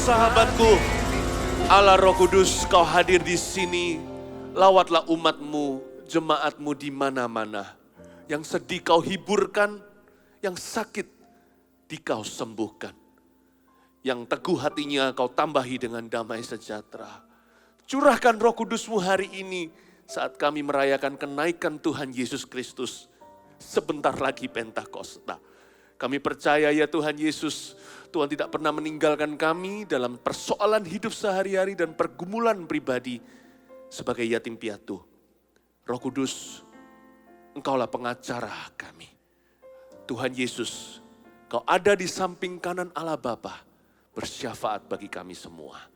sahabatku, Allah Roh Kudus, kau hadir di sini. Lawatlah umatmu, jemaatmu di mana-mana. Yang sedih kau hiburkan, yang sakit di kau sembuhkan. Yang teguh hatinya kau tambahi dengan damai sejahtera. Curahkan Roh Kudusmu hari ini saat kami merayakan kenaikan Tuhan Yesus Kristus. Sebentar lagi Pentakosta. Kami percaya ya Tuhan Yesus, Tuhan tidak pernah meninggalkan kami dalam persoalan hidup sehari-hari dan pergumulan pribadi sebagai yatim piatu. Roh Kudus, Engkaulah pengacara kami. Tuhan Yesus, Kau ada di samping kanan Allah Bapa, bersyafaat bagi kami semua.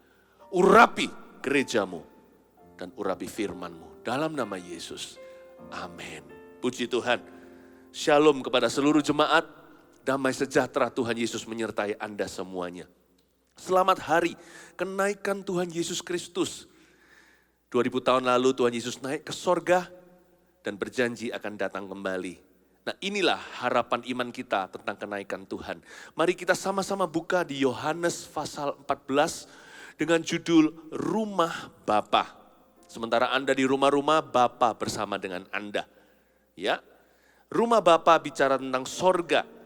Urapi gerejamu dan urapi firman-Mu dalam nama Yesus. Amin. Puji Tuhan. Shalom kepada seluruh jemaat. Damai sejahtera Tuhan Yesus menyertai Anda semuanya. Selamat hari kenaikan Tuhan Yesus Kristus. 2000 tahun lalu Tuhan Yesus naik ke sorga dan berjanji akan datang kembali. Nah inilah harapan iman kita tentang kenaikan Tuhan. Mari kita sama-sama buka di Yohanes pasal 14 dengan judul Rumah Bapa. Sementara Anda di rumah-rumah, Bapa bersama dengan Anda. Ya, Rumah Bapa bicara tentang sorga.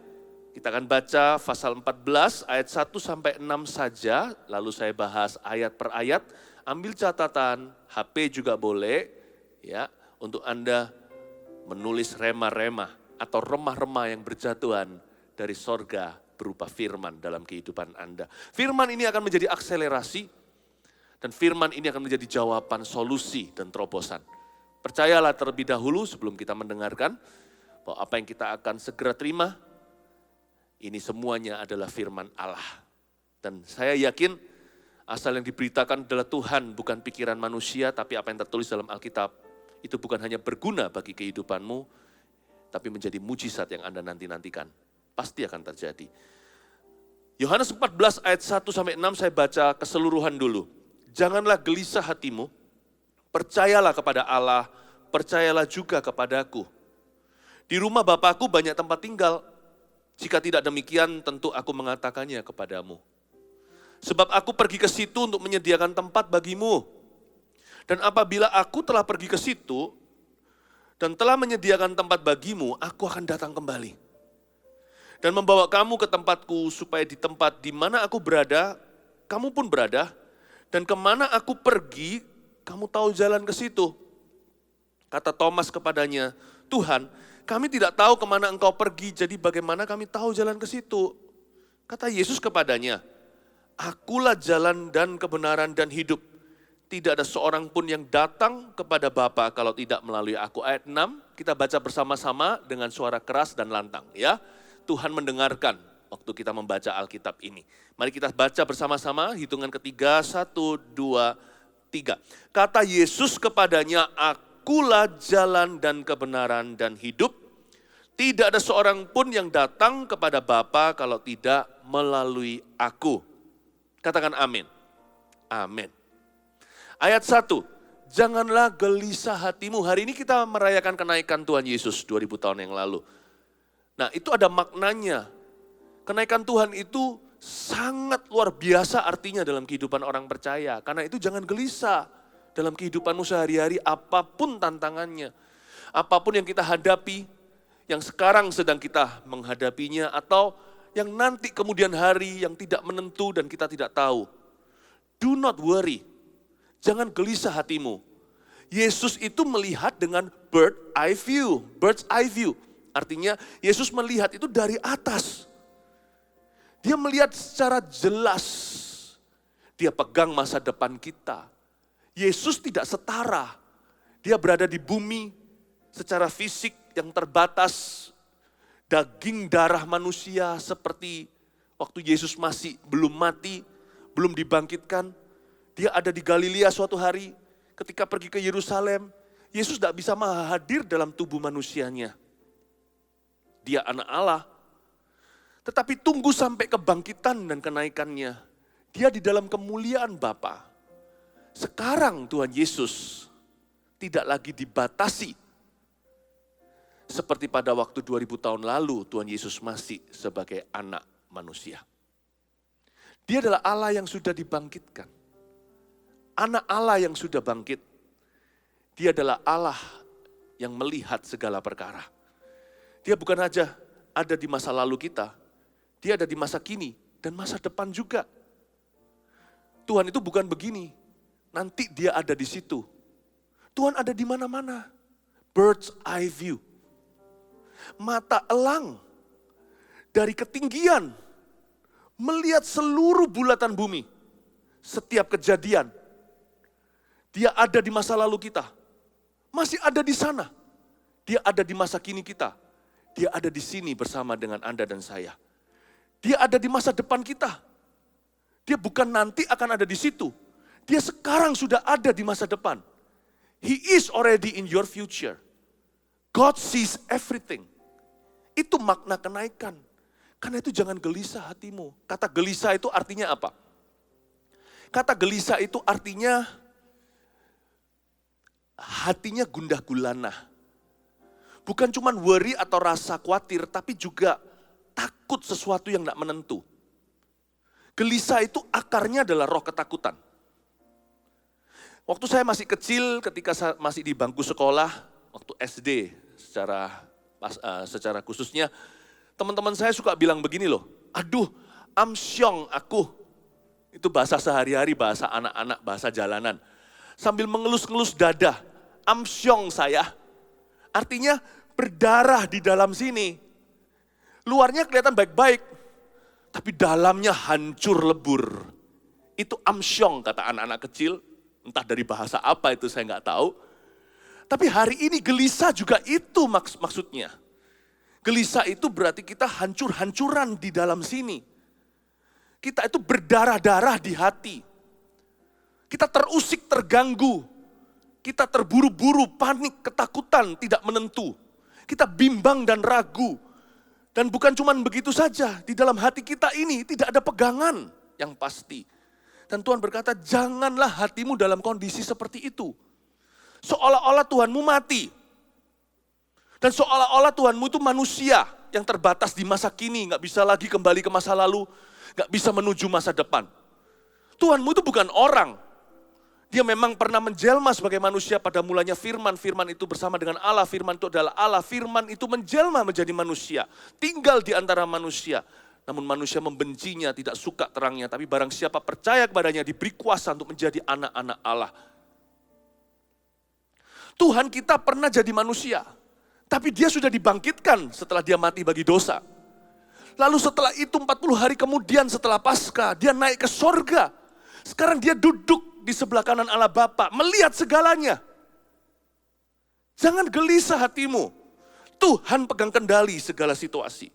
Kita akan baca pasal 14 ayat 1 sampai 6 saja, lalu saya bahas ayat per ayat. Ambil catatan, HP juga boleh ya, untuk Anda menulis rema-rema atau remah-remah yang berjatuhan dari sorga berupa firman dalam kehidupan Anda. Firman ini akan menjadi akselerasi dan firman ini akan menjadi jawaban, solusi dan terobosan. Percayalah terlebih dahulu sebelum kita mendengarkan bahwa apa yang kita akan segera terima, ini semuanya adalah firman Allah. Dan saya yakin asal yang diberitakan adalah Tuhan, bukan pikiran manusia, tapi apa yang tertulis dalam Alkitab. Itu bukan hanya berguna bagi kehidupanmu, tapi menjadi mujizat yang Anda nanti-nantikan. Pasti akan terjadi. Yohanes 14 ayat 1 sampai 6 saya baca keseluruhan dulu. Janganlah gelisah hatimu, percayalah kepada Allah, percayalah juga kepadaku. Di rumah Bapakku banyak tempat tinggal. Jika tidak demikian, tentu aku mengatakannya kepadamu. Sebab aku pergi ke situ untuk menyediakan tempat bagimu. Dan apabila aku telah pergi ke situ, dan telah menyediakan tempat bagimu, aku akan datang kembali. Dan membawa kamu ke tempatku, supaya di tempat di mana aku berada, kamu pun berada. Dan kemana aku pergi, kamu tahu jalan ke situ. Kata Thomas kepadanya, Tuhan, kami tidak tahu kemana engkau pergi, jadi bagaimana kami tahu jalan ke situ? Kata Yesus kepadanya, akulah jalan dan kebenaran dan hidup. Tidak ada seorang pun yang datang kepada Bapa kalau tidak melalui aku. Ayat 6, kita baca bersama-sama dengan suara keras dan lantang. Ya, Tuhan mendengarkan waktu kita membaca Alkitab ini. Mari kita baca bersama-sama, hitungan ketiga, 1, 2, 3. Kata Yesus kepadanya, akulah jalan dan kebenaran dan hidup. Tidak ada seorang pun yang datang kepada Bapa kalau tidak melalui aku. Katakan amin. Amin. Ayat 1, janganlah gelisah hatimu. Hari ini kita merayakan kenaikan Tuhan Yesus 2000 tahun yang lalu. Nah itu ada maknanya. Kenaikan Tuhan itu sangat luar biasa artinya dalam kehidupan orang percaya. Karena itu jangan gelisah dalam kehidupanmu sehari-hari apapun tantangannya. Apapun yang kita hadapi, yang sekarang sedang kita menghadapinya, atau yang nanti kemudian hari yang tidak menentu dan kita tidak tahu. Do not worry, jangan gelisah hatimu. Yesus itu melihat dengan bird's eye view. Artinya Yesus melihat itu dari atas. Dia melihat secara jelas. Dia pegang masa depan kita. Yesus tidak setara. Dia berada di bumi secara fisik yang terbatas, daging darah manusia seperti waktu Yesus masih belum mati, belum dibangkitkan. Dia ada di Galilea suatu hari, ketika pergi ke Yerusalem, Yesus tidak bisa hadir dalam tubuh manusianya. Dia anak Allah, tetapi tunggu sampai kebangkitan dan kenaikannya. Dia di dalam kemuliaan Bapa. Sekarang Tuhan Yesus tidak lagi dibatasi seperti pada waktu 2000 tahun lalu Tuhan Yesus masih sebagai anak manusia. Dia adalah Allah yang sudah dibangkitkan. Anak Allah yang sudah bangkit. Dia adalah Allah yang melihat segala perkara. Dia bukan aja ada di masa lalu kita, dia ada di masa kini dan masa depan juga. Tuhan itu bukan begini, nanti dia ada di situ. Tuhan ada di mana-mana. Bird's eye view. Mata elang dari ketinggian melihat seluruh bulatan bumi. Setiap kejadian. Dia ada di masa lalu kita. Masih ada di sana. Dia ada di masa kini kita. Dia ada di sini bersama dengan Anda dan saya. Dia ada di masa depan kita. Dia bukan nanti akan ada di situ. Dia sekarang sudah ada di masa depan. He is already in your future. God sees everything. Itu makna kenaikan. Karena itu jangan gelisah hatimu. Kata gelisah itu artinya apa? Kata gelisah itu artinya hatinya gundah gulana. Bukan cuma worry atau rasa khawatir, tapi juga takut sesuatu yang tidak menentu. Gelisah itu akarnya adalah roh ketakutan. Waktu saya masih kecil, ketika saya masih di bangku sekolah, waktu SD secara khususnya, teman-teman saya suka bilang begini loh, aduh amsyong aku. Itu bahasa sehari-hari, bahasa anak-anak, bahasa jalanan. Sambil mengelus-ngelus dada, amsyong saya. Artinya berdarah di dalam sini. Luarnya kelihatan baik-baik, tapi dalamnya hancur lebur. Itu amsyong kata anak-anak kecil, entah dari bahasa apa itu saya nggak tahu. Tapi hari ini gelisah juga itu maksudnya. Gelisah itu berarti kita hancur-hancuran di dalam sini. Kita itu berdarah-darah di hati. Kita terusik, terganggu. Kita terburu-buru, panik, ketakutan, tidak menentu. Kita bimbang dan ragu. Dan bukan cuma begitu saja, di dalam hati kita ini tidak ada pegangan yang pasti. Dan Tuhan berkata, janganlah hatimu dalam kondisi seperti itu. Seolah-olah Tuhanmu mati. Dan seolah-olah Tuhanmu itu manusia yang terbatas di masa kini, gak bisa lagi kembali ke masa lalu, gak bisa menuju masa depan. Tuhanmu itu bukan orang. Dia memang pernah menjelma sebagai manusia pada mulanya firman. Firman itu bersama dengan Allah. Firman itu adalah Allah. Firman itu menjelma menjadi manusia. Tinggal di antara manusia. Namun manusia membencinya, tidak suka terangnya. Tapi barang siapa percaya kepadanya diberi kuasa untuk menjadi anak-anak Allah. Tuhan kita pernah jadi manusia. Tapi dia sudah dibangkitkan setelah dia mati bagi dosa. Lalu setelah itu 40 hari kemudian setelah Paskah, dia naik ke sorga. Sekarang dia duduk di sebelah kanan Allah Bapa, melihat segalanya. Jangan gelisah hatimu. Tuhan pegang kendali segala situasi.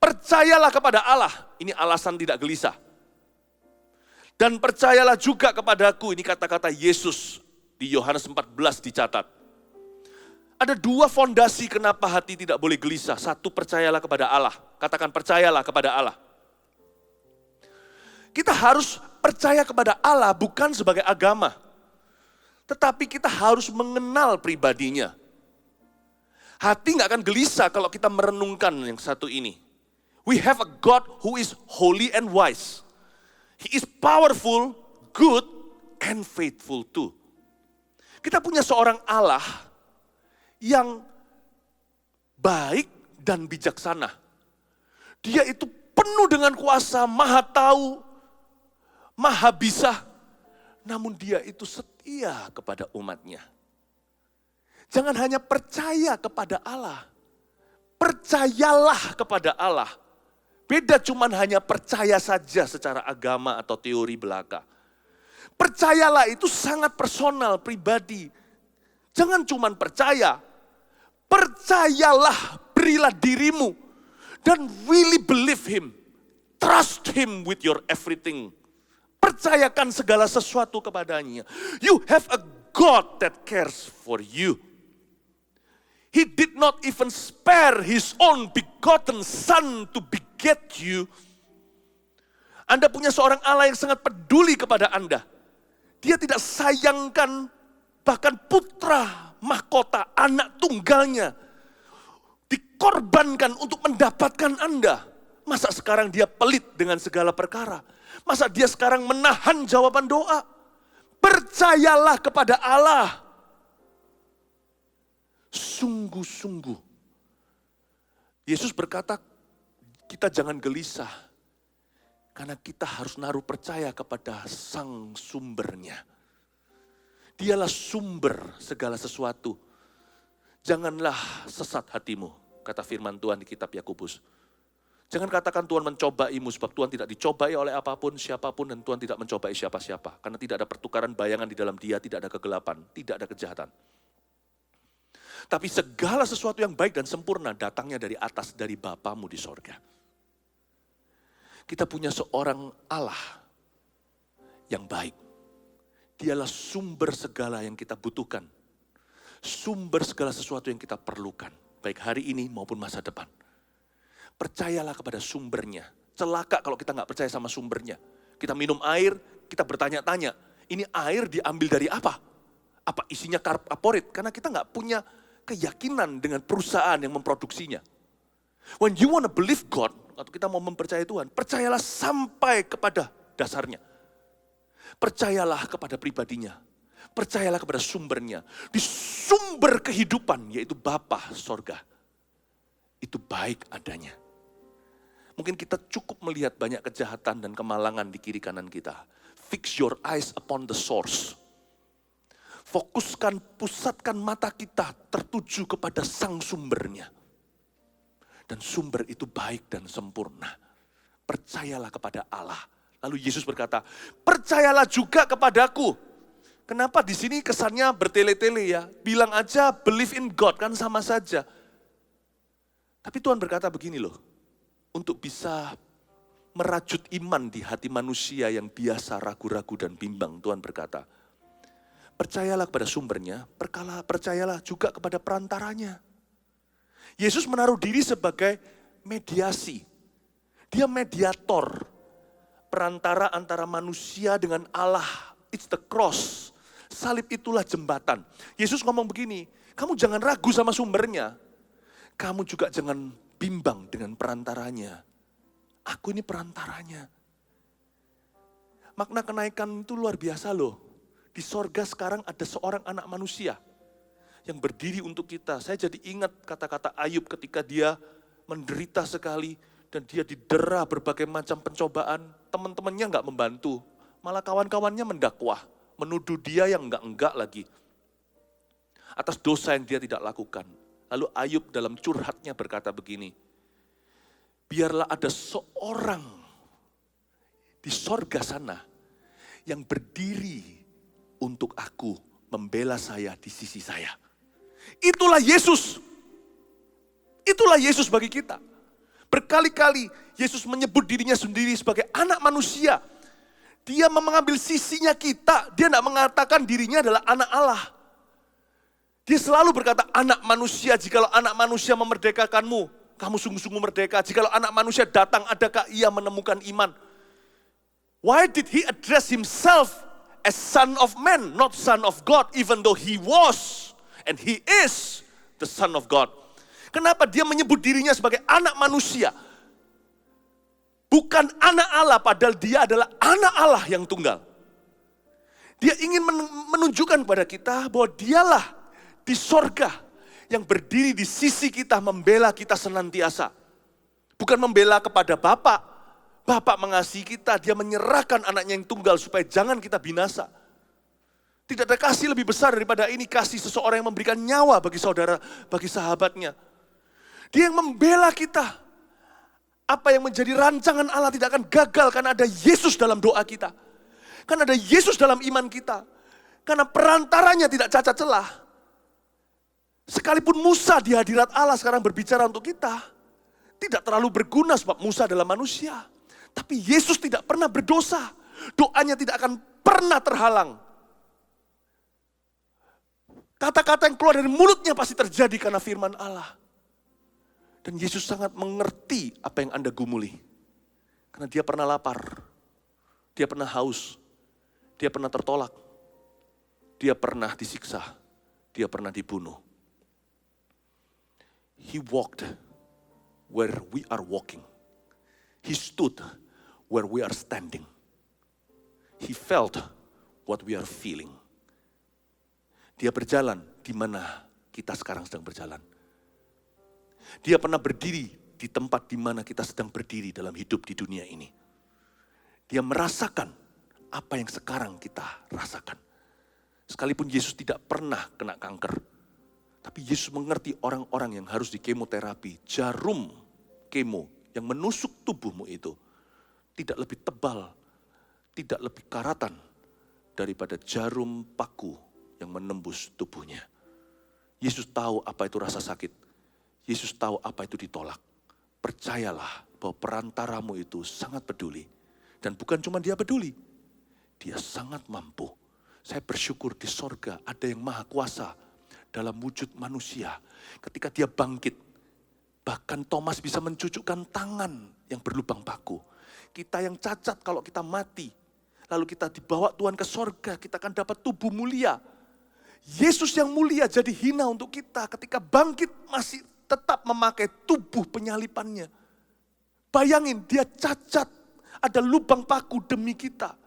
Percayalah kepada Allah. Ini alasan tidak gelisah. Dan percayalah juga kepadaku. Ini kata-kata Yesus di Yohanes 14 dicatat. Ada dua fondasi kenapa hati tidak boleh gelisah. Satu, percayalah kepada Allah. Katakan percayalah kepada Allah. Kita harus percaya kepada Allah bukan sebagai agama. Tetapi kita harus mengenal pribadinya. Hati gak akan gelisah kalau kita merenungkan yang satu ini. We have a God who is holy and wise. He is powerful, good, and faithful too. Kita punya seorang Allah yang baik dan bijaksana. Dia itu penuh dengan kuasa, maha tahu, maha bisa, namun dia itu setia kepada umatnya. Jangan hanya percaya kepada Allah, percayalah kepada Allah. Beda cuman hanya percaya saja secara agama atau teori belaka. Percayalah itu sangat personal, pribadi. Jangan cuman percaya, percayalah, berilah dirimu, dan really believe Him. Trust Him with your everything. Percayakan segala sesuatu kepadanya. You have a God that cares for you. He did not even spare His own begotten Son to beget you. Anda punya seorang Allah yang sangat peduli kepada Anda. Dia tidak sayangkan bahkan putra mahkota anak tunggalnya dikorbankan untuk mendapatkan Anda. Masa sekarang dia pelit dengan segala perkara? Masa dia sekarang menahan jawaban doa? Percayalah kepada Allah. Sungguh-sungguh. Yesus berkata, kita jangan gelisah. Karena kita harus naruh percaya kepada sang sumbernya. Dialah sumber segala sesuatu. Janganlah sesat hatimu, kata firman Tuhan di kitab Yakobus. Jangan katakan Tuhan mencobaimu, sebab Tuhan tidak dicobai oleh apapun, siapapun, dan Tuhan tidak mencobai siapa-siapa. Karena tidak ada pertukaran bayangan di dalam dia, tidak ada kegelapan, tidak ada kejahatan. Tapi segala sesuatu yang baik dan sempurna datangnya dari atas, dari Bapamu di sorga. Kita punya seorang Allah yang baik. Dialah sumber segala yang kita butuhkan. Sumber segala sesuatu yang kita perlukan. Baik hari ini maupun masa depan. Percayalah kepada sumbernya. Celaka kalau kita nggak percaya sama sumbernya. Kita minum air, kita bertanya-tanya. Ini air diambil dari apa? Apa isinya karbohidrat? Karena kita nggak punya keyakinan dengan perusahaan yang memproduksinya. When you want to believe God, atau kita mau mempercayai Tuhan, percayalah sampai kepada dasarnya. Percayalah kepada pribadinya. Percayalah kepada sumbernya. Di sumber kehidupan, yaitu Bapa sorga. Itu baik adanya. Mungkin kita cukup melihat banyak kejahatan dan kemalangan di kiri kanan kita. Fix your eyes upon the source. Fokuskan, pusatkan mata kita tertuju kepada sang sumbernya. Dan sumber itu baik dan sempurna. Percayalah kepada Allah. Lalu Yesus berkata, percayalah juga kepadaku. Kenapa di sini kesannya bertele-tele ya? Bilang aja believe in God, kan sama saja. Tapi Tuhan berkata begini loh. Untuk bisa merajut iman di hati manusia yang biasa ragu-ragu dan bimbang, Tuhan berkata, percayalah kepada sumbernya, percayalah juga kepada perantaranya. Yesus menaruh diri sebagai mediasi. Dia mediator, perantara antara manusia dengan Allah. It's the cross. Salib itulah jembatan. Yesus ngomong begini, kamu jangan ragu sama sumbernya. Kamu juga jangan bimbang dengan perantaranya. Aku ini perantaranya. Makna kenaikan itu luar biasa loh. Di sorga sekarang ada seorang anak manusia yang berdiri untuk kita. Saya jadi ingat kata-kata Ayub ketika dia menderita sekali dan dia didera berbagai macam pencobaan. Teman-temannya enggak membantu, malah kawan-kawannya mendakwah, menuduh dia yang enggak lagi atas dosa yang dia tidak lakukan. Lalu Ayub dalam curhatnya berkata begini, biarlah ada seorang di sorga sana yang berdiri untuk aku, membela saya di sisi saya. Itulah Yesus. Itulah Yesus bagi kita. Berkali-kali Yesus menyebut dirinya sendiri sebagai anak manusia. Dia mengambil sisinya kita. Dia tidak mengatakan dirinya adalah anak Allah. Dia selalu berkata, anak manusia, jikalau anak manusia memerdekakanmu, kamu sungguh-sungguh merdeka. Jikalau anak manusia datang, adakah ia menemukan iman? Why did he address himself as son of man, not son of God, even though he was and he is the son of God? Kenapa dia menyebut dirinya sebagai anak manusia? Bukan anak Allah, padahal dia adalah anak Allah yang tunggal. Dia ingin menunjukkan kepada kita bahwa dialah di sorga yang berdiri di sisi kita, membela kita senantiasa. Bukan membela kepada Bapa. Bapa mengasihi kita, dia menyerahkan anaknya yang tunggal supaya jangan kita binasa. Tidak ada kasih lebih besar daripada ini, kasih seseorang yang memberikan nyawa bagi saudara, bagi sahabatnya. Dia yang membela kita. Apa yang menjadi rancangan Allah tidak akan gagal karena ada Yesus dalam doa kita. Karena ada Yesus dalam iman kita. Karena perantaranya tidak cacat celah. Sekalipun Musa di hadirat Allah sekarang berbicara untuk kita, tidak terlalu berguna sebab Musa adalah manusia. Tapi Yesus tidak pernah berdosa. Doanya tidak akan pernah terhalang. Kata-kata yang keluar dari mulutnya pasti terjadi karena firman Allah. Dan Yesus sangat mengerti apa yang Anda gumuli. Karena dia pernah lapar. Dia pernah haus. Dia pernah tertolak. Dia pernah disiksa. Dia pernah dibunuh. He walked where we are walking. He stood where we are standing. He felt what we are feeling. Dia berjalan di mana kita sekarang sedang berjalan. Dia pernah berdiri di tempat di mana kita sedang berdiri dalam hidup di dunia ini. Dia merasakan apa yang sekarang kita rasakan. Sekalipun Yesus tidak pernah kena kanker, tapi Yesus mengerti orang-orang yang harus di kemoterapi. Jarum kemo yang menusuk tubuhmu itu tidak lebih tebal, tidak lebih karatan daripada jarum paku yang menembus tubuhnya. Yesus tahu apa itu rasa sakit. Yesus tahu apa itu ditolak. Percayalah bahwa perantaramu itu sangat peduli. Dan bukan cuma dia peduli, dia sangat mampu. Saya bersyukur di sorga ada yang maha kuasa dalam wujud manusia. Ketika dia bangkit, bahkan Thomas bisa mencucukkan tangan yang berlubang paku. Kita yang cacat kalau kita mati, lalu kita dibawa Tuhan ke sorga, kita akan dapat tubuh mulia. Yesus yang mulia jadi hina untuk kita ketika bangkit masih tetap memakai tubuh penyalipannya. Bayangin dia cacat, ada lubang paku demi kita.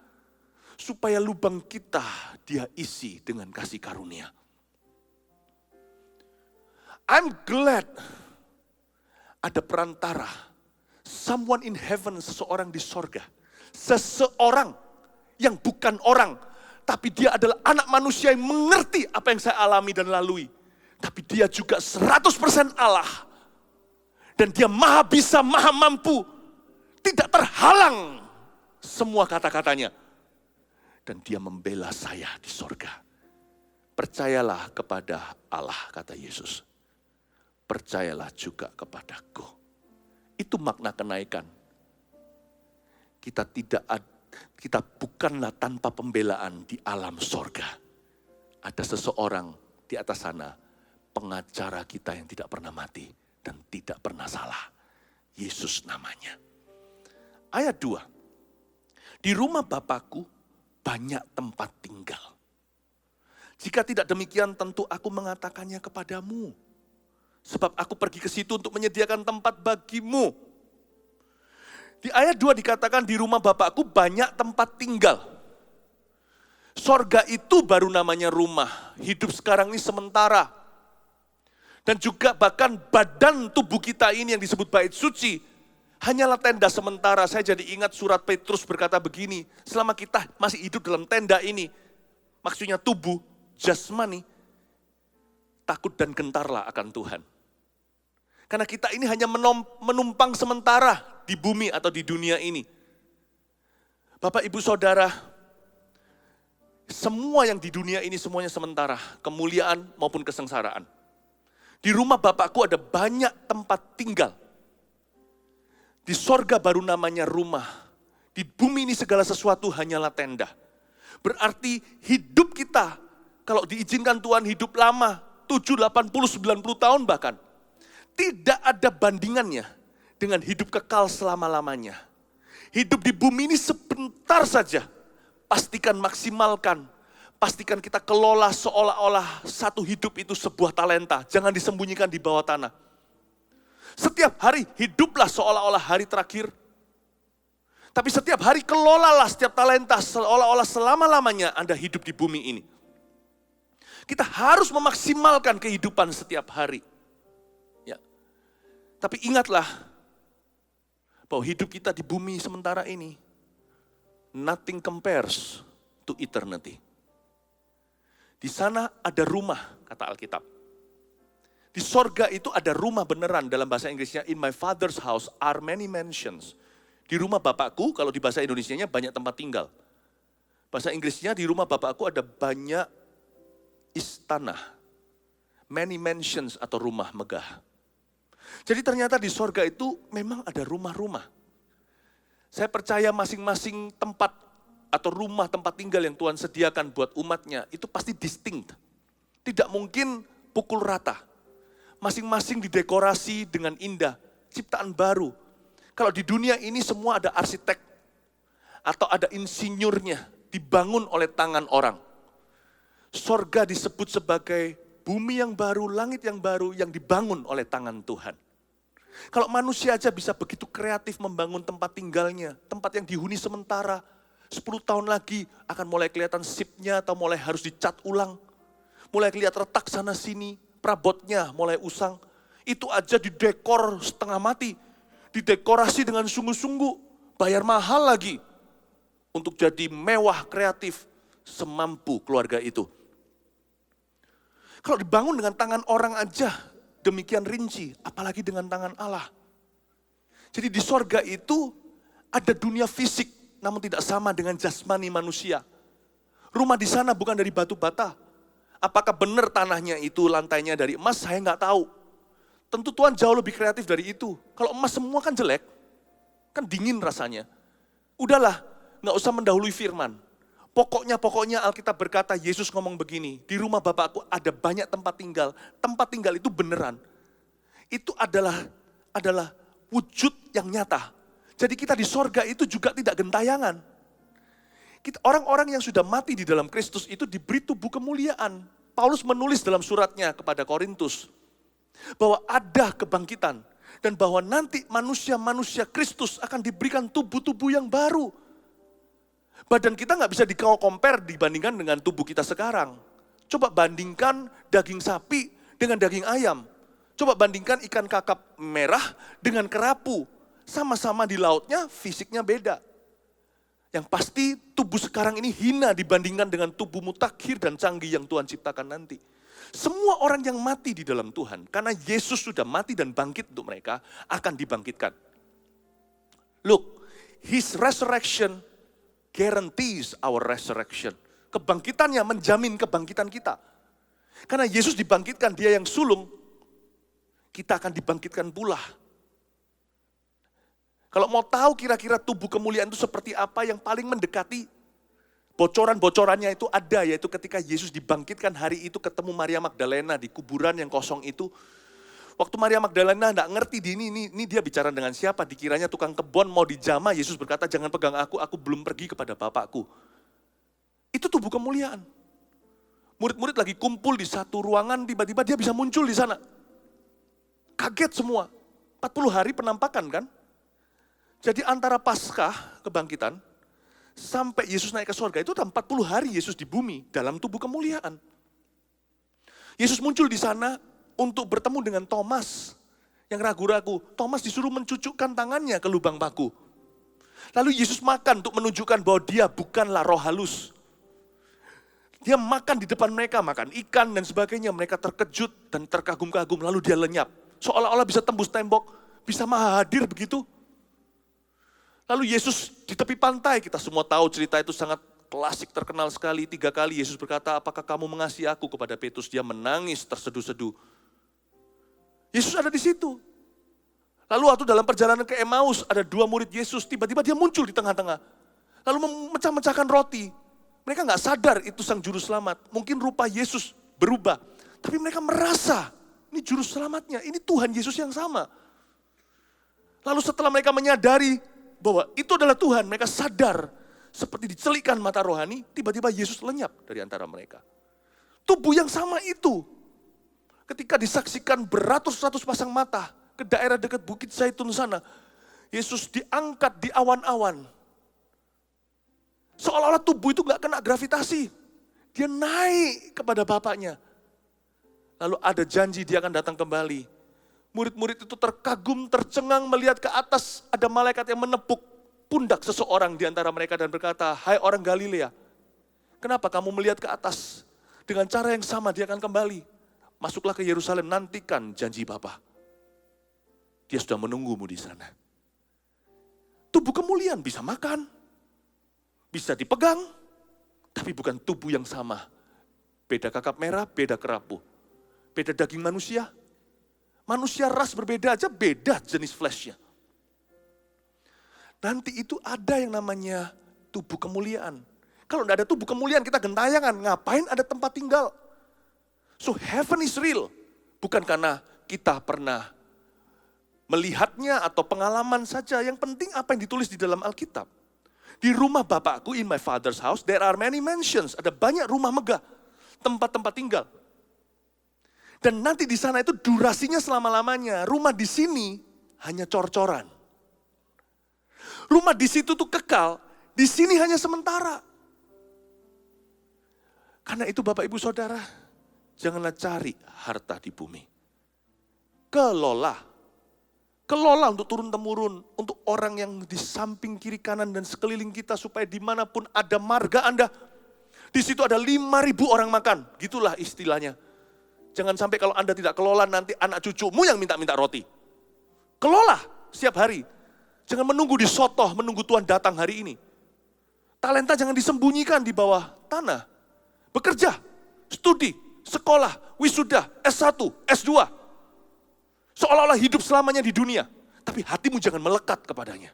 Supaya lubang kita dia isi dengan kasih karunia. I'm glad ada perantara. Someone in heaven, seseorang di sorga. Seseorang yang bukan orang. Tapi dia adalah anak manusia yang mengerti apa yang saya alami dan lalui. Tapi dia juga 100% Allah. Dan dia maha bisa, maha mampu. Tidak terhalang semua kata-katanya. Dan dia membela saya di sorga. Percayalah kepada Allah, kata Yesus. Percayalah juga kepadaku. Itu makna kenaikan. Kita bukanlah tanpa pembelaan di alam sorga. Ada seseorang di atas sana, pengacara kita yang tidak pernah mati dan tidak pernah salah. Yesus namanya. Ayat 2. Di rumah Bapakku banyak tempat tinggal. Jika tidak demikian tentu aku mengatakannya kepadamu. Sebab aku pergi ke situ untuk menyediakan tempat bagimu. Di ayat 2 dikatakan di rumah Bapakku banyak tempat tinggal. Sorga itu baru namanya rumah. Hidup sekarang ini sementara. Dan juga bahkan badan tubuh kita ini yang disebut bait suci. Hanyalah tenda sementara. Saya jadi ingat surat Petrus berkata begini. Selama kita masih hidup dalam tenda ini. Maksudnya tubuh, jasmani. Takut dan gentarlah akan Tuhan. Karena kita ini hanya menumpang sementara di bumi atau di dunia ini. Bapak, Ibu, Saudara, semua yang di dunia ini semuanya sementara. Kemuliaan maupun kesengsaraan. Di rumah Bapakku ada banyak tempat tinggal. Di sorga baru namanya rumah. Di bumi ini segala sesuatu hanyalah tenda. Berarti hidup kita, kalau diizinkan Tuhan hidup lama, 7, 80, 90 tahun bahkan. Tidak ada bandingannya dengan hidup kekal selama-lamanya. Hidup di bumi ini sebentar saja. Pastikan maksimalkan. Pastikan kita kelola seolah-olah satu hidup itu sebuah talenta. Jangan disembunyikan di bawah tanah. Setiap hari hiduplah seolah-olah hari terakhir. Tapi setiap hari kelolalah setiap talenta seolah-olah selama-lamanya Anda hidup di bumi ini. Kita harus memaksimalkan kehidupan setiap hari. Ya. Tapi ingatlah bahwa hidup kita di bumi sementara ini nothing compares to eternity. Di sana ada rumah, kata Alkitab. Di sorga itu ada rumah beneran, dalam bahasa Inggrisnya, in my father's house are many mansions. Di rumah Bapakku, kalau di bahasa Indonesianya banyak tempat tinggal. Bahasa Inggrisnya di rumah Bapakku ada banyak istana, many mansions atau rumah megah. Jadi ternyata di sorga itu memang ada rumah-rumah. Saya percaya masing-masing tempat atau rumah tempat tinggal yang Tuhan sediakan buat umatnya itu pasti distinct. Tidak mungkin pukul rata. Masing-masing didekorasi dengan indah, ciptaan baru. Kalau di dunia ini semua ada arsitek atau ada insinyurnya, dibangun oleh tangan orang. Sorga disebut sebagai bumi yang baru, langit yang baru yang dibangun oleh tangan Tuhan. Kalau manusia aja bisa begitu kreatif membangun tempat tinggalnya, tempat yang dihuni sementara, 10 tahun lagi akan mulai kelihatan sipnya atau mulai harus dicat ulang. Mulai kelihatan retak sana sini, perabotnya mulai usang. Itu aja didekor setengah mati, didekorasi dengan sungguh-sungguh, bayar mahal lagi untuk jadi mewah kreatif semampu keluarga itu. Kalau dibangun dengan tangan orang aja demikian rinci, apalagi dengan tangan Allah. Jadi di sorga itu ada dunia fisik, namun tidak sama dengan jasmani manusia. Rumah di sana bukan dari batu bata. Apakah benar tanahnya itu lantainya dari emas, saya nggak tahu. Tentu Tuhan jauh lebih kreatif dari itu. Kalau emas semua kan jelek, kan dingin rasanya. Udahlah, nggak usah mendahului firman. Pokoknya Alkitab berkata, Yesus ngomong begini, di rumah Bapakku ada banyak tempat tinggal. Tempat tinggal itu beneran. Itu adalah wujud yang nyata. Jadi kita di sorga itu juga tidak gentayangan. Orang-orang yang sudah mati di dalam Kristus itu diberi tubuh kemuliaan. Paulus menulis dalam suratnya kepada Korintus, bahwa ada kebangkitan. Dan bahwa nanti manusia-manusia Kristus akan diberikan tubuh-tubuh yang baru. Badan kita nggak bisa di-compare dibandingkan dengan tubuh kita sekarang. Coba bandingkan daging sapi dengan daging ayam. Coba bandingkan ikan kakap merah dengan kerapu. Sama-sama di lautnya, fisiknya beda. Yang pasti tubuh sekarang ini hina dibandingkan dengan tubuh mutakhir dan canggih yang Tuhan ciptakan nanti. Semua orang yang mati di dalam Tuhan, karena Yesus sudah mati dan bangkit untuk mereka, akan dibangkitkan. Look, His resurrection guarantees our resurrection. Kebangkitannya menjamin kebangkitan kita. Karena Yesus dibangkitkan, dia yang sulung, kita akan dibangkitkan pula. Kalau mau tahu kira-kira tubuh kemuliaan itu seperti apa, yang paling mendekati bocoran-bocorannya itu ada, yaitu ketika Yesus dibangkitkan hari itu ketemu Maria Magdalena di kuburan yang kosong itu. Waktu Maria Magdalena enggak ngerti ini dia bicara dengan siapa, dikiranya tukang kebon mau dijamah, Yesus berkata, jangan pegang aku belum pergi kepada Bapakku. Itu tubuh kemuliaan. Murid-murid lagi kumpul di satu ruangan, tiba-tiba dia bisa muncul di sana. Kaget semua, 40 hari penampakan kan. Jadi antara Paskah, kebangkitan, sampai Yesus naik ke surga itu 40 hari Yesus di bumi dalam tubuh kemuliaan. Yesus muncul di sana untuk bertemu dengan Thomas yang ragu-ragu. Thomas disuruh mencucukkan tangannya ke lubang paku. Lalu Yesus makan untuk menunjukkan bahwa dia bukanlah roh halus. Dia makan di depan mereka, makan ikan dan sebagainya. Mereka terkejut dan terkagum-kagum, lalu dia lenyap. Seolah-olah bisa tembus tembok, bisa maha hadir begitu. Lalu Yesus di tepi pantai, kita semua tahu cerita itu sangat klasik, terkenal sekali. 3 kali Yesus berkata, apakah kamu mengasihi aku, kepada Petrus? Dia menangis terseduh-seduh. Yesus ada di situ. Lalu waktu dalam perjalanan ke Emmaus, ada 2 murid Yesus, tiba-tiba dia muncul di tengah-tengah. Lalu memecah-mecahkan roti. Mereka nggak sadar itu sang juru selamat. Mungkin rupa Yesus berubah. Tapi mereka merasa, ini juru selamatnya, ini Tuhan Yesus yang sama. Lalu setelah mereka menyadari bahwa itu adalah Tuhan, mereka sadar seperti dicelikkan mata rohani, tiba-tiba Yesus lenyap dari antara mereka. Tubuh yang sama itu, ketika disaksikan beratus-ratus pasang mata ke daerah dekat Bukit Zaitun sana, Yesus diangkat di awan-awan. Seolah-olah tubuh itu gak kena gravitasi. Dia naik kepada Bapaknya. Lalu ada janji dia akan datang kembali. Murid-murid itu terkagum, tercengang melihat ke atas, ada malaikat yang menepuk pundak seseorang di antara mereka dan berkata, hai orang Galilea, kenapa kamu melihat ke atas? Dengan cara yang sama dia akan kembali. Masuklah ke Yerusalem, nantikan janji Bapa. Dia sudah menunggumu di sana. Tubuh kemuliaan bisa makan, bisa dipegang, tapi bukan tubuh yang sama. Beda kakap merah, beda kerapu. Beda daging manusia. Manusia ras berbeda aja, beda jenis fleshnya. Nanti itu ada yang namanya tubuh kemuliaan. Kalau tidak ada tubuh kemuliaan, kita gentayangan. Ngapain ada tempat tinggal? So heaven is real. Bukan karena kita pernah melihatnya atau pengalaman saja. Yang penting apa yang ditulis di dalam Alkitab. Di rumah Bapakku, in my father's house, there are many mansions. Ada banyak rumah megah, tempat-tempat tinggal. Dan nanti di sana itu durasinya selama-lamanya. Rumah di sini hanya cor-coran. Rumah di situ tuh kekal, di sini hanya sementara. Karena itu Bapak Ibu Saudara, janganlah cari harta di bumi. Kelola. Kelola untuk turun-temurun, untuk orang yang di samping kiri kanan dan sekeliling kita, supaya dimanapun ada marga Anda, di situ ada 5.000 orang makan. Gitulah istilahnya. Jangan sampai kalau Anda tidak kelola, nanti anak cucumu yang minta-minta roti. Kelola setiap hari. Jangan menunggu di sotoh, menunggu Tuhan datang hari ini. Talenta jangan disembunyikan di bawah tanah. Bekerja, studi, sekolah, wisuda, S1, S2. Seolah-olah hidup selamanya di dunia. Tapi hatimu jangan melekat kepadanya.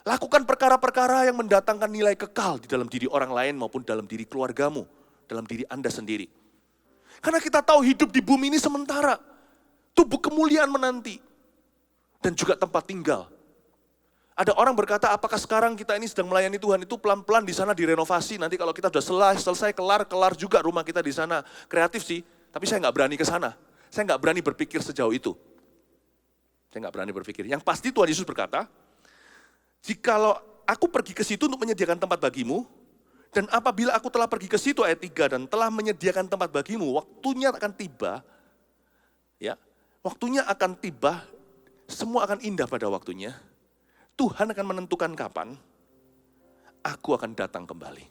Lakukan perkara-perkara yang mendatangkan nilai kekal di dalam diri orang lain maupun dalam diri keluargamu, dalam diri Anda sendiri. Karena kita tahu hidup di bumi ini sementara. Tubuh kemuliaan menanti. Dan juga tempat tinggal. Ada orang berkata, apakah sekarang kita ini sedang melayani Tuhan itu pelan-pelan di sana direnovasi. Nanti kalau kita sudah selesai, kelar juga rumah kita di sana. Kreatif sih, tapi saya nggak berani ke sana. Saya nggak berani berpikir sejauh itu. Saya nggak berani berpikir. Yang pasti Tuhan Yesus berkata, jikalau aku pergi ke situ untuk menyediakan tempat bagimu, dan apabila aku telah pergi ke situ, ayat 3, dan telah menyediakan tempat bagimu, waktunya akan tiba, ya, waktunya akan tiba, semua akan indah pada waktunya. Tuhan akan menentukan kapan aku akan datang kembali.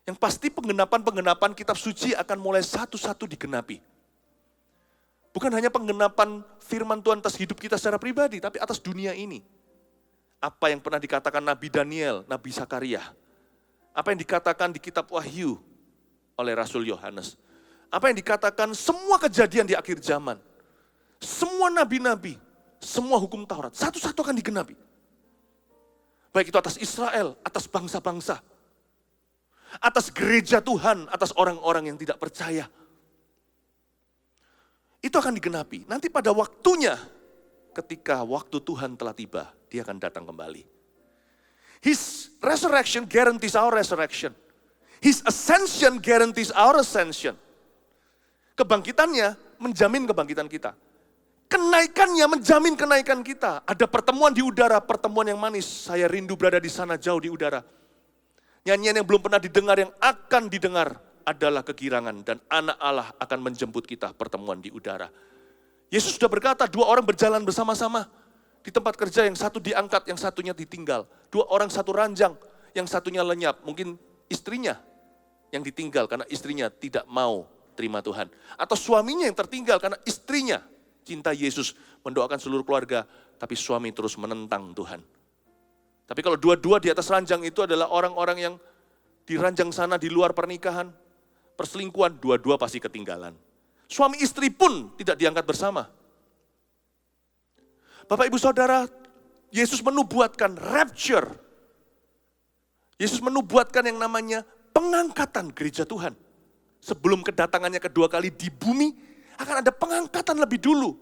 Yang pasti penggenapan kitab suci akan mulai satu-satu digenapi. Bukan hanya penggenapan firman Tuhan atas hidup kita secara pribadi, tapi atas dunia ini. Apa yang pernah dikatakan Nabi Daniel, Nabi Zakaria. Apa yang dikatakan di kitab Wahyu oleh Rasul Yohanes. Apa yang dikatakan semua kejadian di akhir zaman. Semua nabi-nabi, semua hukum Taurat, satu-satu akan digenapi. Baik itu atas Israel, atas bangsa-bangsa, atas gereja Tuhan, atas orang-orang yang tidak percaya. Itu akan digenapi. Nanti pada waktunya, ketika waktu Tuhan telah tiba, dia akan datang kembali. His resurrection guarantees our resurrection. His ascension guarantees our ascension. Kebangkitannya menjamin kebangkitan kita. Kenaikannya menjamin kenaikan kita. Ada pertemuan di udara, pertemuan yang manis. Saya rindu berada di sana jauh di udara. Nyanyian yang belum pernah didengar, yang akan didengar adalah kegirangan. Dan anak Allah akan menjemput kita pertemuan di udara. Yesus sudah berkata, 2 orang berjalan bersama-sama. Di tempat kerja yang satu diangkat, yang satunya ditinggal. 2 orang satu ranjang, yang satunya lenyap. Mungkin istrinya yang ditinggal karena istrinya tidak mau terima Tuhan. Atau suaminya yang tertinggal karena istrinya cinta Yesus, mendoakan seluruh keluarga, tapi suami terus menentang Tuhan. Tapi kalau dua-dua di atas ranjang itu adalah orang-orang yang di ranjang sana di luar pernikahan, perselingkuhan, dua-dua pasti ketinggalan. Suami istri pun tidak diangkat bersama. Bapak Ibu Saudara, Yesus menubuatkan rapture. Yesus menubuatkan yang namanya pengangkatan gereja Tuhan. Sebelum kedatangannya kedua kali di bumi, akan ada pengangkatan lebih dulu.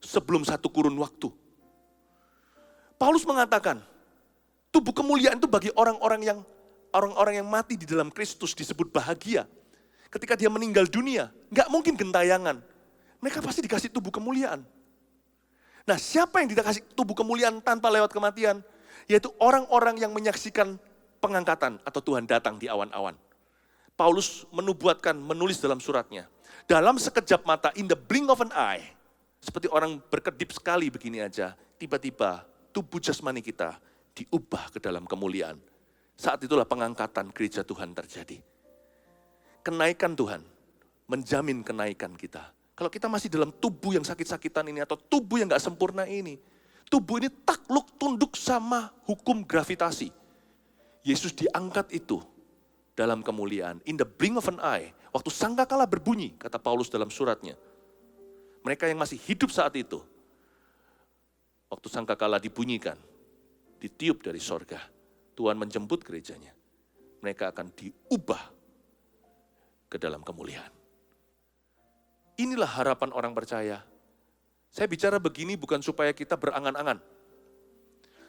Sebelum satu kurun waktu. Paulus mengatakan, tubuh kemuliaan itu bagi orang-orang yang mati di dalam Kristus disebut bahagia. Ketika dia meninggal dunia, nggak mungkin gentayangan. Mereka pasti dikasih tubuh kemuliaan. Nah, siapa yang dikasih tubuh kemuliaan tanpa lewat kematian? Yaitu orang-orang yang menyaksikan pengangkatan atau Tuhan datang di awan-awan. Paulus menulis dalam suratnya. Dalam sekejap mata, in the blink of an eye, seperti orang berkedip sekali begini aja, tiba-tiba tubuh jasmani kita diubah ke dalam kemuliaan. Saat itulah pengangkatan gereja Tuhan terjadi. Kenaikan Tuhan menjamin kenaikan kita. Kalau kita masih dalam tubuh yang sakit-sakitan ini atau tubuh yang gak sempurna ini, tubuh ini takluk tunduk sama hukum gravitasi. Yesus diangkat itu dalam kemuliaan. In the blink of an eye, waktu sangkakala berbunyi, kata Paulus dalam suratnya. Mereka yang masih hidup saat itu, waktu sangkakala dibunyikan, ditiup dari sorga, Tuhan menjemput gerejanya. Mereka akan diubah ke dalam kemuliaan. Inilah harapan orang percaya. Saya bicara begini bukan supaya kita berangan-angan,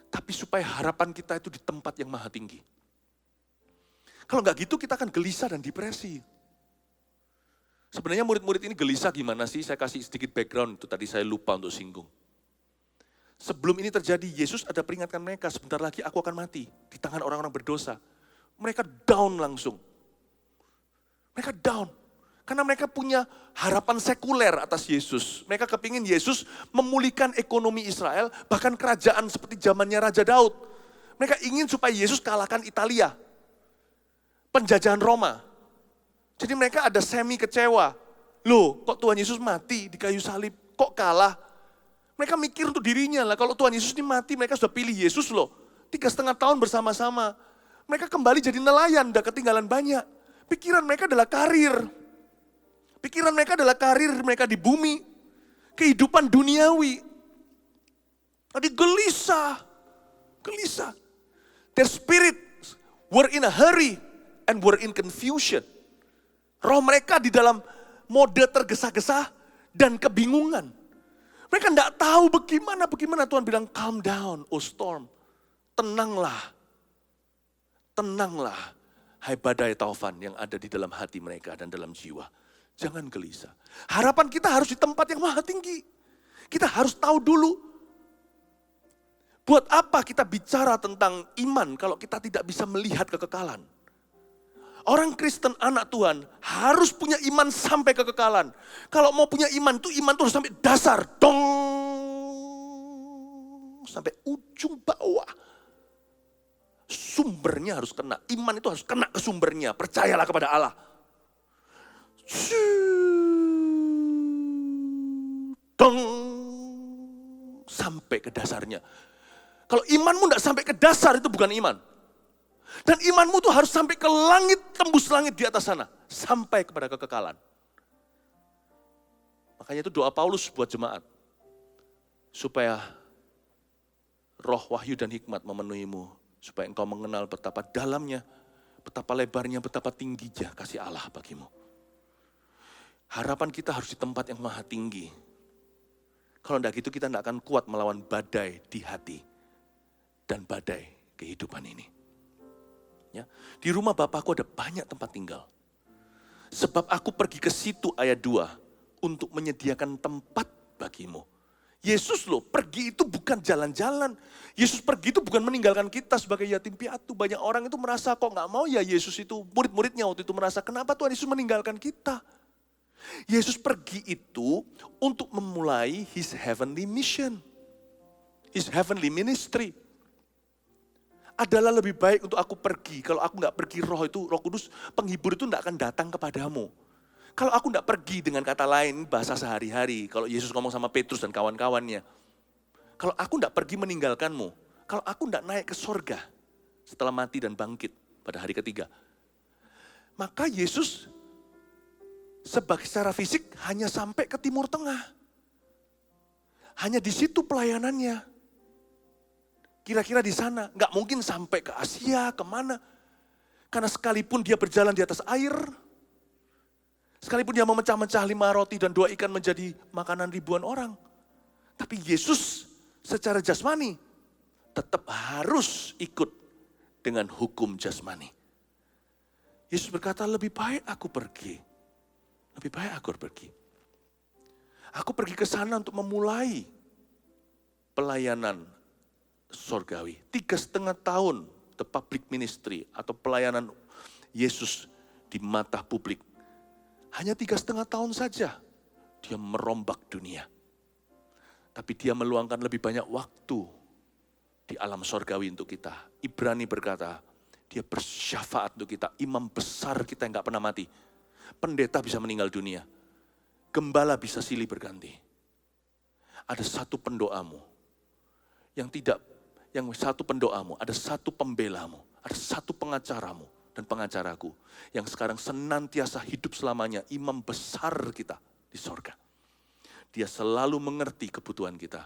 tapi supaya harapan kita itu di tempat yang maha tinggi. Kalau nggak gitu kita akan gelisah dan depresi. Sebenarnya murid-murid ini gelisah gimana sih? Saya kasih sedikit background, itu tadi saya lupa untuk singgung. Sebelum ini terjadi, Yesus ada peringatkan mereka, sebentar lagi aku akan mati di tangan orang-orang berdosa. Mereka down langsung. Mereka down. Karena mereka punya harapan sekuler atas Yesus. Mereka kepingin Yesus memulihkan ekonomi Israel, bahkan kerajaan seperti zamannya Raja Daud. Mereka ingin supaya Yesus kalahkan Italia, penjajahan Roma. Jadi mereka ada semi kecewa. Loh, kok Tuhan Yesus mati di kayu salib? Kok kalah? Mereka mikir untuk dirinya lah, kalau Tuhan Yesus ini mati, mereka sudah pilih Yesus loh. 3,5 tahun bersama-sama. Mereka kembali jadi nelayan, udah ketinggalan banyak. Pikiran mereka adalah karir. Pikiran mereka adalah karir mereka di bumi. Kehidupan duniawi. Tadi gelisah. Gelisah. Their spirit were in a hurry and were in confusion. Roh mereka di dalam mode tergesa-gesa dan kebingungan. Mereka tidak tahu bagaimana Tuhan bilang, calm down, oh storm. Tenanglah. Tenanglah, hai badai taufan yang ada di dalam hati mereka dan dalam jiwa. Jangan gelisah. Harapan kita harus di tempat yang maha tinggi. Kita harus tahu dulu. Buat apa kita bicara tentang iman kalau kita tidak bisa melihat kekekalan? Orang Kristen anak Tuhan harus punya iman sampai kekekalan. Kalau mau punya iman itu harus sampai dasar. Dong. Sampai ujung bawah. Sumbernya harus kena. Iman itu harus kena ke sumbernya. Percayalah kepada Allah. Dong. Sampai ke dasarnya. Kalau imanmu tidak sampai ke dasar itu bukan iman. Dan imanmu tuh harus sampai ke langit, tembus langit di atas sana. Sampai kepada kekekalan. Makanya itu doa Paulus buat jemaat. Supaya roh wahyu dan hikmat memenuhimu. Supaya engkau mengenal betapa dalamnya, betapa lebarnya, betapa tingginya kasih Allah bagimu. Harapan kita harus di tempat yang maha tinggi. Kalau tidak gitu kita tidak akan kuat melawan badai di hati. Dan badai kehidupan ini. Ya, di rumah Bapakku ada banyak tempat tinggal. Sebab aku pergi ke situ ayat 2 untuk menyediakan tempat bagimu. Yesus loh, pergi itu bukan jalan-jalan. Yesus pergi itu bukan meninggalkan kita sebagai yatim piatu. Banyak orang itu merasa kok nggak mau ya Yesus itu. Murid-muridnya waktu itu merasa kenapa Tuhan Yesus meninggalkan kita. Yesus pergi itu untuk memulai His heavenly mission. His heavenly ministry. Adalah lebih baik untuk aku pergi. Kalau aku nggak pergi Roh Kudus, penghibur itu nggak akan datang kepadamu. Kalau aku nggak pergi dengan kata lain, bahasa sehari-hari. Kalau Yesus ngomong sama Petrus dan kawan-kawannya. Kalau aku nggak pergi meninggalkanmu. Kalau aku nggak naik ke sorga setelah mati dan bangkit pada hari ketiga. Maka Yesus secara fisik hanya sampai ke Timur Tengah. Hanya di situ pelayanannya. Kira-kira di sana, nggak mungkin sampai ke Asia, kemana. Karena sekalipun dia berjalan di atas air, sekalipun dia memecah-mecah 5 roti dan 2 ikan menjadi makanan ribuan orang. Tapi Yesus secara jasmani tetap harus ikut dengan hukum jasmani. Yesus berkata, lebih baik aku pergi. Lebih baik aku pergi. Aku pergi ke sana untuk memulai pelayanan sorgawi. 3,5 tahun the public ministry atau pelayanan Yesus di mata publik. Hanya 3,5 tahun saja dia merombak dunia. Tapi dia meluangkan lebih banyak waktu di alam sorgawi untuk kita. Ibrani berkata, dia bersyafaat untuk kita. Imam besar kita yang gak pernah mati. Pendeta bisa meninggal dunia. Gembala bisa silih berganti. Ada satu pendoamu ada satu pembelamu, ada satu pengacaramu dan pengacaraku yang sekarang senantiasa hidup selamanya, imam besar kita di sorga. Dia selalu mengerti kebutuhan kita.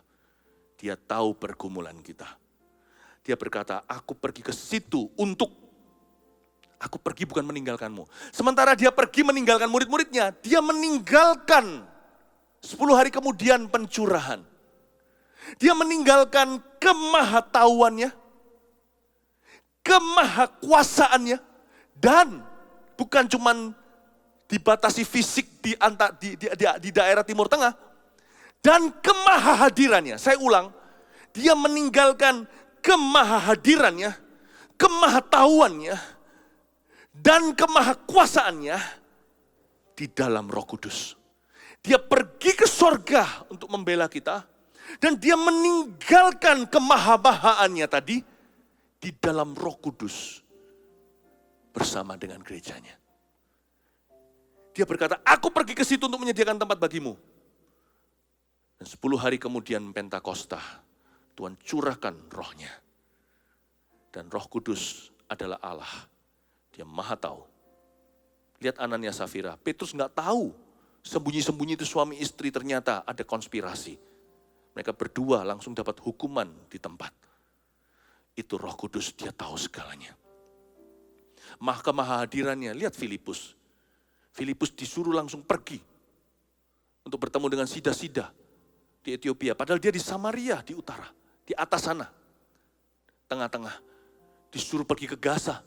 Dia tahu pergumulan kita. Dia berkata, aku pergi ke situ aku pergi bukan meninggalkanmu. Sementara dia pergi meninggalkan murid-muridnya, dia meninggalkan 10 hari kemudian pencurahan. Dia meninggalkan kemahatauannya, kemahakuasaannya, dan bukan cuman dibatasi fisik di daerah Timur Tengah, dan kemahahadirannya. Saya ulang, dia meninggalkan kemahahadirannya, kemahatauannya, dan kemahakuasaannya di dalam Roh Kudus. Dia pergi ke sorga untuk membela kita, dan dia meninggalkan kemahabahaannya tadi di dalam Roh Kudus bersama dengan gerejanya. Dia berkata, aku pergi ke situ untuk menyediakan tempat bagimu. Dan 10 hari kemudian Pentakosta, Tuhan curahkan rohnya. Dan Roh Kudus adalah Allah. Dia maha tahu. Lihat Anania Safira, Petrus nggak tahu. Sembunyi-sembunyi itu suami istri, ternyata ada konspirasi. Mereka berdua langsung dapat hukuman di tempat. Itu Roh Kudus, dia tahu segalanya. Kemahadirannya, lihat Filipus. Filipus disuruh langsung pergi untuk bertemu dengan Sida-Sida di Ethiopia. Padahal dia di Samaria, di utara, di atas sana, tengah-tengah. Disuruh pergi ke Gaza,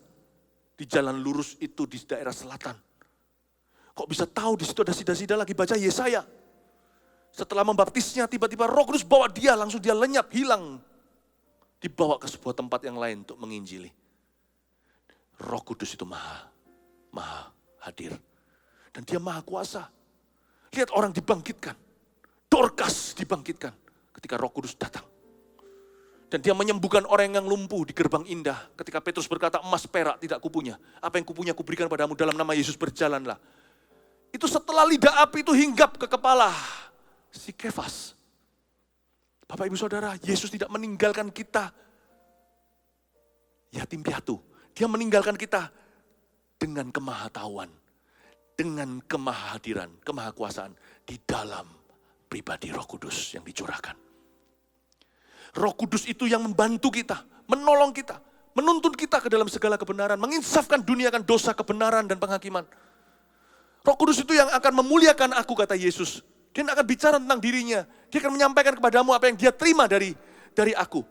di jalan lurus itu di daerah selatan. Kok bisa tahu di situ ada Sida-Sida lagi baca Yesaya? Setelah membaptisnya, tiba-tiba Roh Kudus bawa dia, langsung dia lenyap, hilang. Dibawa ke sebuah tempat yang lain untuk menginjili. Roh Kudus itu maha hadir. Dan dia maha kuasa. Lihat orang dibangkitkan. Dorcas dibangkitkan ketika Roh Kudus datang. Dan dia menyembuhkan orang yang lumpuh di gerbang indah. Ketika Petrus berkata, emas perak tidak kupunya. Apa yang kupunya kuberikan padamu, dalam nama Yesus berjalanlah. Itu setelah lidah api itu hinggap ke kepala si Kefas. Bapak ibu saudara, Yesus tidak meninggalkan kita yatim piatu. Dia meninggalkan kita dengan kemahatauan, dengan kemahadiran, kemahakuasaan di dalam pribadi Roh Kudus yang dicurahkan. Roh Kudus itu yang membantu kita, menolong kita, menuntun kita ke dalam segala kebenaran, menginsafkan dunia akan dosa, kebenaran, dan penghakiman. Roh Kudus itu yang akan memuliakan aku, kata Yesus. Dia akan bicara tentang dirinya. Dia akan menyampaikan kepadamu apa yang dia terima dari aku.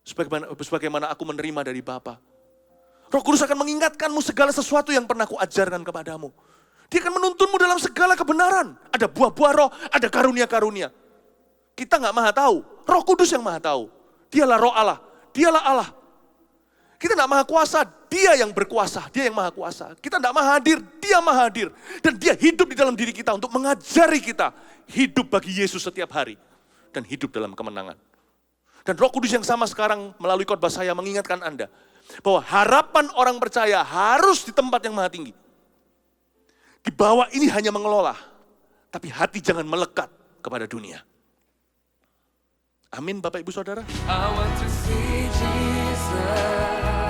Sebagaimana aku menerima dari Bapa. Roh Kudus akan mengingatkanmu segala sesuatu yang pernah aku ajarkan kepadamu. Dia akan menuntunmu dalam segala kebenaran. Ada buah-buah roh, ada karunia-karunia. Kita nggak maha tahu, Roh Kudus yang maha tahu. Dialah roh Allah, dialah Allah. Kita nggak maha kuasa, dia yang berkuasa, dia yang maha kuasa. Kita nggak maha hadir, dia maha hadir. Dan dia hidup di dalam diri kita untuk mengajari kita hidup bagi Yesus setiap hari. Dan hidup dalam kemenangan. Dan Roh Kudus yang sama sekarang melalui khotbah saya mengingatkan Anda. Bahwa harapan orang percaya harus di tempat yang maha tinggi. Di bawah ini hanya mengelola. Tapi hati jangan melekat kepada dunia. Amin Bapak Ibu Saudara. I want to see Jesus.